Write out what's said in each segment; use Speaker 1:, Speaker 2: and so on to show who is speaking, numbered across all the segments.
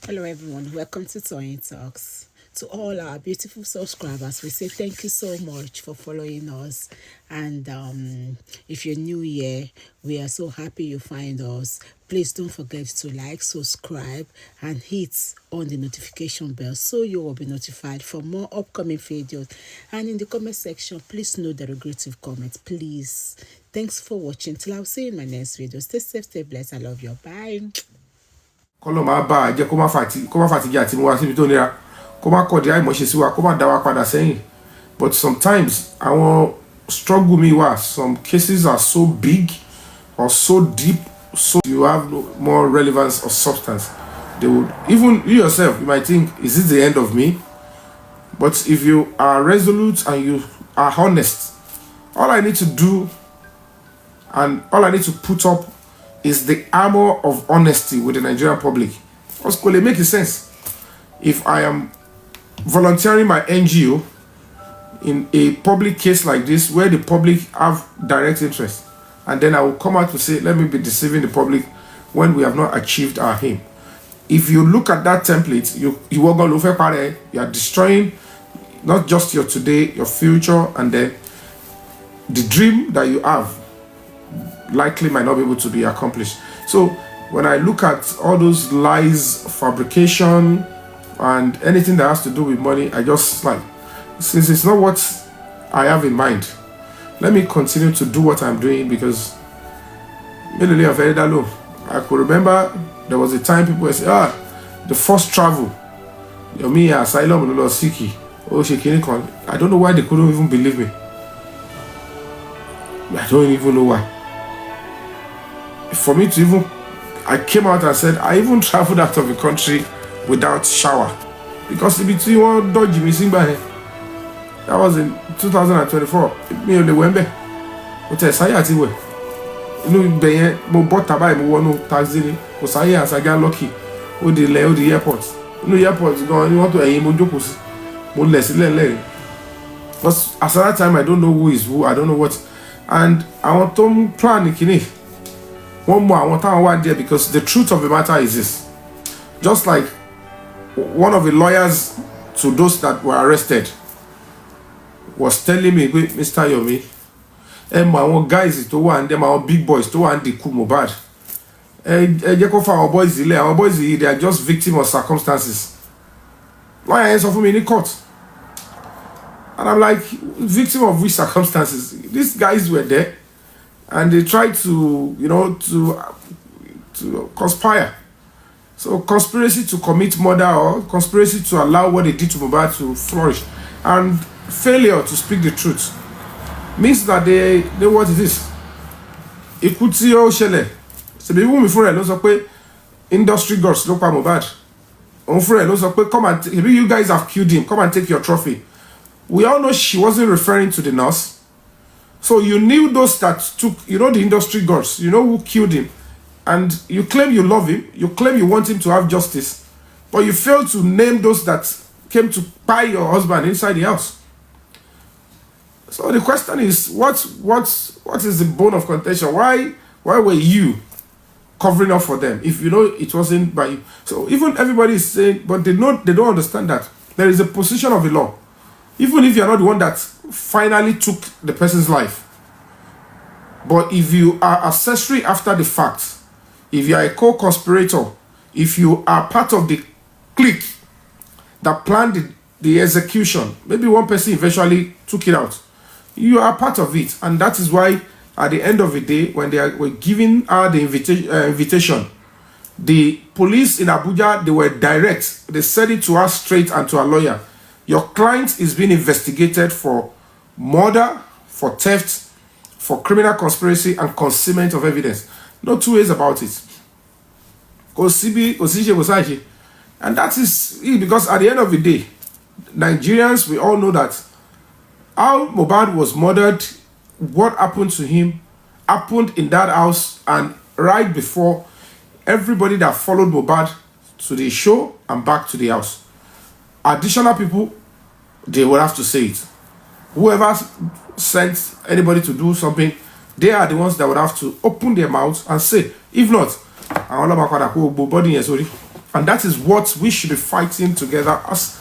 Speaker 1: Hello everyone, welcome to Toyeen Talks. To all our beautiful subscribers, we say thank you so much for following us. And if you're new here, we are so happy you find us. Please don't forget to like, subscribe, and hit on the notification bell so you will be notified for more upcoming videos. And in the comment section, please note the regrettive comments, please. Thanks for watching. Till I'll see you in my next video. Stay safe, stay blessed. I love you. Bye.
Speaker 2: Kọ́lọ́ máa bá a jẹ́ kó má fàtìjì àti mú wa síbi tó nira kó má kọ̀dí àìmọ̀ṣe sí wa kó má dá wa padà sẹ́yìn. But sometimes àwọn struggle mi wà, some cases are so big or so deep, so you have no more relevance or substance. They would, even you yourself, you might think, is this the end of me? But if you are resolute and you are honest, all I need to do and all I need to put up is the armor of honesty with the Nigerian public. Because it makes sense. If I am volunteering my NGO in a public case like this where the public have direct interest, and then I will come out to say, let me be deceiving the public when we have not achieved our aim. If you look at that template, you are destroying not just your today, your future, and then the dream that you have likely might not be able to be accomplished. So when I look at all those lies, fabrication, and anything that has to do with money, I just like, since it's not what I have in mind, let me continue to do what I'm doing, because I could remember there was a time people would say, the first travel, Yomi asylum no Siki. I don't know why they couldn't even believe me. I don't even know why. For me to even, I came out and said, I even traveled out of the country without shower. Because the between one dodgy missing by that was in 2024. Me on the Wembe. What I say at it. You know, mo bought tabai, mo want no taxi, mo say as I got lucky. O the airport. You know, airport gone, you want to aim on jokos. Mo less. Because at that time, I don't know who is who, I don't know what. And I want to plan it. One more, I want to one there, because the truth of the matter is this. Just like one of the lawyers to those that were arrested was telling me, Mr. Yomi, and my own guys to one, them our big boys to one the coup bad. Our boys, they are just victims of circumstances. Why answer for me in the court? And I'm like, victim of which circumstances? These guys were there. And they tried to, to conspire. So conspiracy to commit murder or conspiracy to allow what they did to Mohbad to flourish, and failure to speak the truth means that they what it is. Ikuti o shele. So people before I know pé industry gods look pa Mohbad. On friend know pé come and maybe you guys have killed him. Come and take your trophy. We all know she wasn't referring to the nurse. So you knew those that took, the industry gods, who killed him. And you claim you love him, you claim you want him to have justice, but you fail to name those that came to buy your husband inside the house. So the question is, what is the bone of contention? Why were you covering up for them if you know it wasn't by you? So even everybody is saying, but they don't understand that there is a position of the law. Even if you're not the one that finally took the person's life, but if you are accessory after the fact, if you are a co-conspirator, if you are part of the clique that planned the execution, maybe one person eventually took it out, you are part of it. And that is why at the end of the day, when they were giving her the invitation, the police in Abuja, they were direct. They said it to her straight and to her lawyer. Your client is being investigated for murder, for theft, for criminal conspiracy, and concealment of evidence. No two ways about it. And that is it, because at the end of the day, Nigerians, we all know that how Mohbad was murdered, what happened to him, happened in that house, and right before everybody that followed Mohbad to the show and back to the house. Additional people, they will have to say it. Whoever sent anybody to do something, they are the ones that would have to open their mouths and say. If not, body sorry. And that is what we should be fighting together as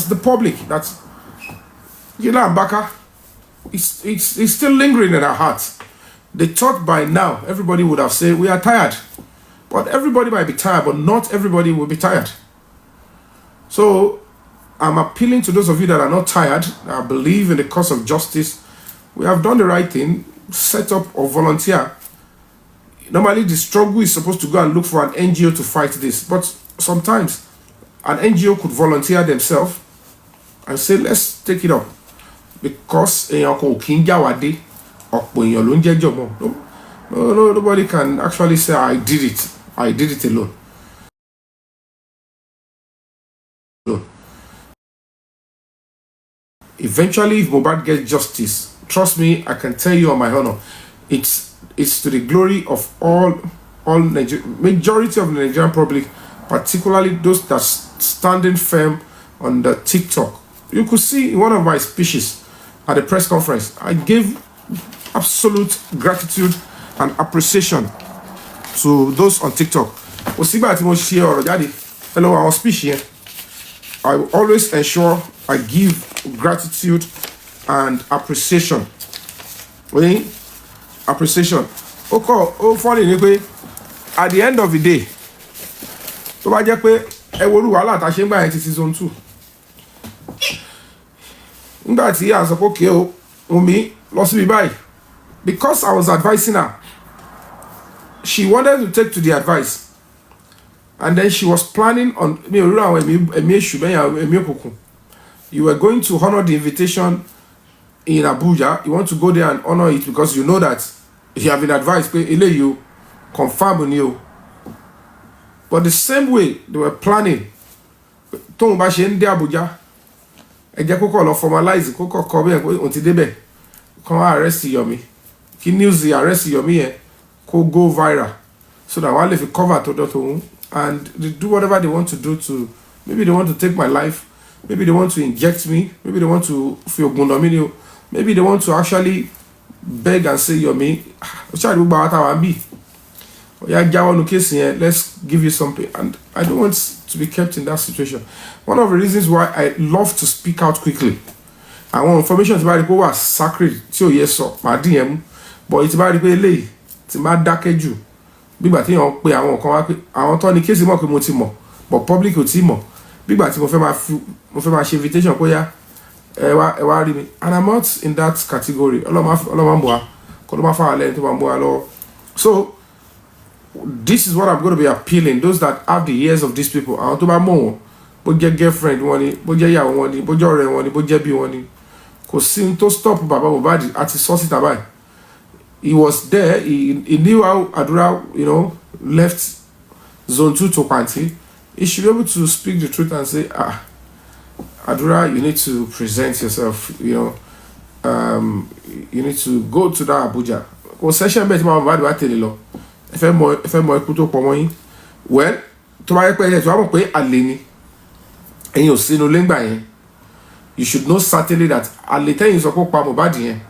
Speaker 2: the public. That, Mbaka, it's still lingering in our hearts. They thought by now everybody would have said we are tired. But everybody might be tired, but not everybody will be tired. So I'm appealing to those of you that are not tired, that believe in the cause of justice. We have done the right thing, set up or volunteer. Normally the struggle is supposed to go and look for an NGO to fight this. But sometimes an NGO could volunteer themselves and say, let's take it up. Because nobody can actually say, I did it. I did it alone. Eventually, if Mohbad gets justice, trust me, I can tell you on my honor, it's to the glory of all majority of the Nigerian public, particularly those that standing firm on the TikTok. You could see in one of my speeches at the press conference, I gave absolute gratitude and appreciation to those on TikTok. Hello, our speech here. I will always ensure I give gratitude and appreciation. Appreciation. Funny at the end of the day, tó bá jẹ́ pé ẹ wo ru wàhálà tá ṣe ń gbà yẹn ti season 2. Nígbà tí a sọ pé okay o, Wunmi lọ síbi báyìí, because I was advising her, she wanted to take to the advice. And then she was planning on you were going to honor the invitation in Abuja. You want to go there and honor it because you know that you have been advised, you confirm on you. But the same way they were planning, Abuja, formalize arrest Yomi. News arrest Yomi go viral. So that while if you cover to and they do whatever they want to do to, maybe they want to take my life, maybe they want to inject me, maybe they want to feel gundominion, maybe they want to actually beg and say, Yomi, let's give you something. And I don't want to be kept in that situation. One of the reasons why I love to speak out quickly, I want information about the people was sacred, so yes, so my DM, but it's about the lay, it's about dark bígbà tí wọ́n pe àwọn kan wá pé àwọn tó ní kéèsì mọ̀ pé mo ti mọ̀ but public ò tí mọ̀ bígbà tí mo fẹ́ máa ṣe invitation pé yá ẹ wá rí mi, and I'm not in that category. ọlọ́mọ ń bọ̀ wá kó ló má fà wá lẹ́yìn tó máa ń bọ̀ wá lọ́wọ́. So this is what I'm going to be appealing those that have the ears of these people. Àwọn tó bá mọ̀ wọ́n, bó jẹ́ girlfriend wọn ni, bó jẹ́ ìyàwó wọn ni, bó jẹ́ ọ̀rẹ́ wọn ni, bó jẹ́ bí wọn ni, kò sí n tó stop bàbá Mohbad àti sọ́ọ̀sì tàbáyì. He was there. He knew how Adura, left zone 2 to Panti. He should be able to speak the truth and say, Adura, you need to present yourself. You need to go to that Abuja. Well, you should know certainly that Alita is a Mohbad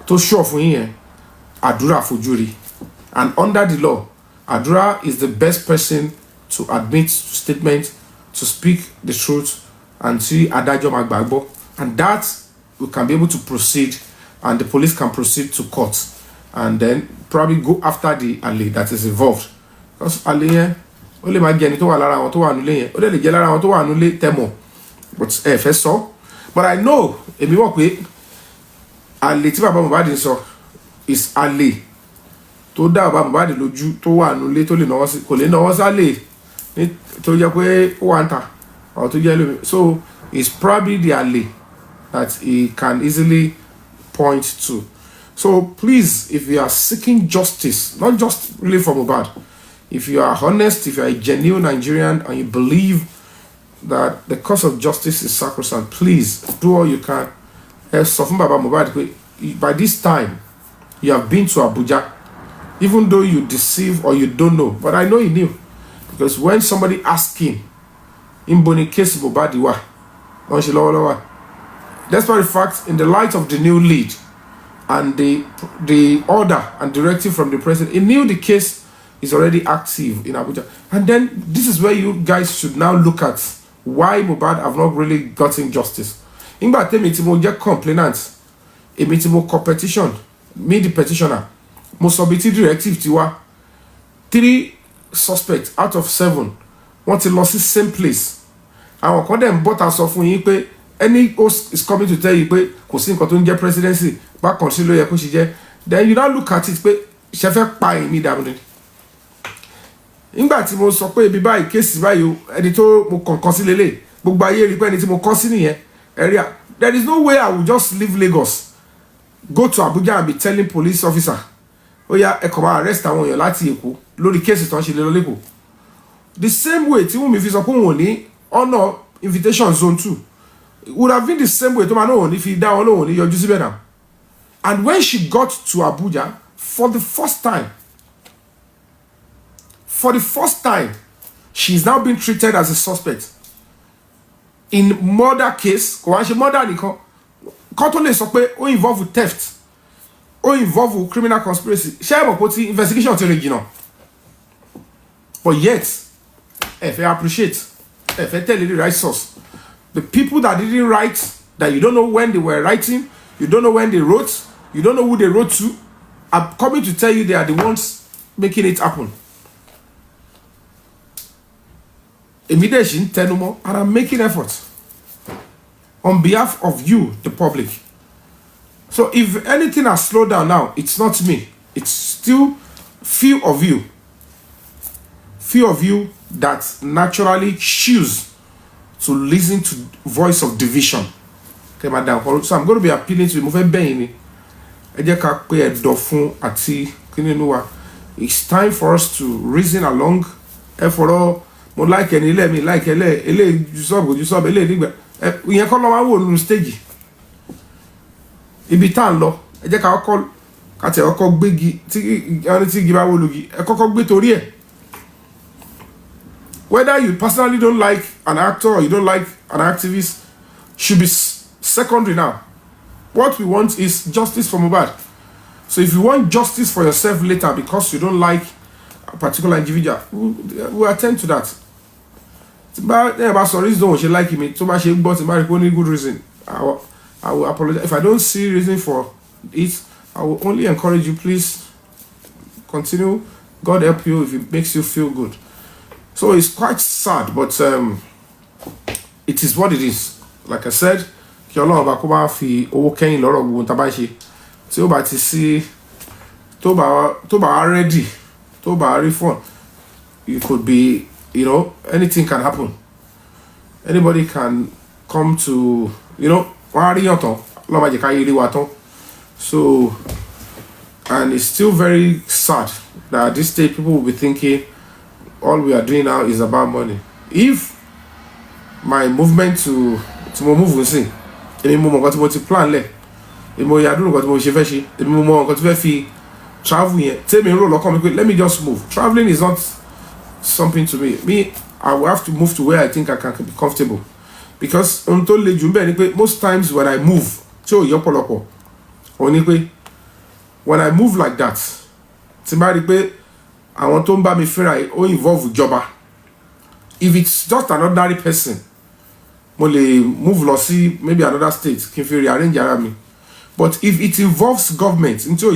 Speaker 2: to show for him Adura Fujuri. And under the law, Adura is the best person to admit statement, to speak the truth, and see Adajo Magbagbo. And that we can be able to proceed, and the police can proceed to court, and then probably go after the Ali that is involved. Because Ali only might get into Alara or to Anule, or the Gelara or to Anule Temo. But first so. But I know if you walk with Ali tí bàbá Mohbad sọ is Ali tó dá bàbá Mohbad lójú tó wà nulé tó lè náwó sí kò lè náwó sálè ní tó jẹ́ pé ó wà ń tà or tó jẹ́ lómi. So it's probably the Ali that he can easily point to. So please, if you are seeking justice, not just really for Mohbad, if you are honest, if you are a genuine Nigerian and you believe that the cause of justice is sacrosanct, please do all you can. By this time, you have been to Abuja, even though you deceive or you don't know. But I know you knew, because when somebody asked him, in Boni case Mohbad, despite the fact, in the light of the new lead and the order and directive from the president, he knew the case is already active in Abuja. And then this is where you guys should now look at why Mohbad have not really gotten justice. Nígbà tèmi tí mo jẹ́ complainant, èmi tí mo competition, me the petitioner, mo submit directive tiwa, 3 suspects out of 7 wọ́n ti lọ sí same place. Àwọn kan dem bọ́ta sọ fún yín pé any host is coming to tell you pé kò sí nǹkan tó ń jẹ́ presidency, bákan sí ló yẹ kó ṣe jẹ́. Then you now look at it pé ṣe fẹ́ pa èmi dànù ni. Nígbà tí mo sọ pé ibi báyìí kéèsì báyìí ẹni tó mo kàn sí lélẹ̀ gbogbo ayé rí pé ẹni tí mo kàn sí nìyẹn area. There is no way I will just leave Lagos, go to Abuja and be telling police officer, ó yá ẹ kàn máa arrest àwọn èèyàn láti Èkó lórí kéèsì tó ń ṣe lé lọ lẹ́kọ̀ọ́. The same way tí Wunmi fi sọ pé òun ò ní honour invitation zone 2, it would have been the same way tó máa náà òun ní fi dá wọn lóhùn ní yọjú síbẹ̀ náà. And when she got to Abuja for the first time, she is now being treated as a suspect in murder case. Kò wá ṣe murder nìkan, kan tó lè sọ pé ó involve with theft, ó involve with criminal conspiracy. Ṣé ẹ mọ̀ pé tí investigation ti rìn jìnnà? But yet, if you appreciate, if you tell the right source, the people that didn't write, that you don't know when they were writing, you don't know when they wrote, you don't know who they wrote to, are coming to tell you they are the ones making it happen. Immediately, and I'm making efforts on behalf of you, the public. So if anything has slowed down now, it's not me. It's still few of you that naturally choose to listen to voice of division. Okay, madam. So I'm going to be appealing to you. It's time for us to reason along. For all, more like any let me like you sub we call on stage. Ibi tan lo, ẹ jẹ́ ká call ká te oko gbégi tí ẹni tí giba wo logi ẹ kọ́kọ́ gbé torí ẹ̀. Whether you personally don't like an actor or you don't like an activist should be secondary now. What we want is justice for Mohbad. So if you want justice for yourself later because you don't like a particular individual, we'll attend to that. About some reason don't like him, too much but only good reason. I will apologize. If I don't see reason for it, I will only encourage you, please continue. God help you if it makes you feel good. So it's quite sad, but it is what it is. Like I said, kí Ọlọ́run bá kó bá fi owó kẹ́yìn lọ́rọ̀ gbogbo tá bá ṣe. Tí ó bá ti sí tó bá ready, tó bá refund, it could be, you know, anything can happen. Anybody can come to, you know, so, and it's still very sad that at this stage people will be thinking all we are doing now is about money. If my movement to move with see, plan let me just move. Traveling is not something to me. I will have to move to where I think I can be comfortable. Because most times when I move, when I move like that, I want to buy me fair or involve with jobber. If it's just an ordinary person, move lossy, maybe another state, can rearrange around me. But if it involves government, into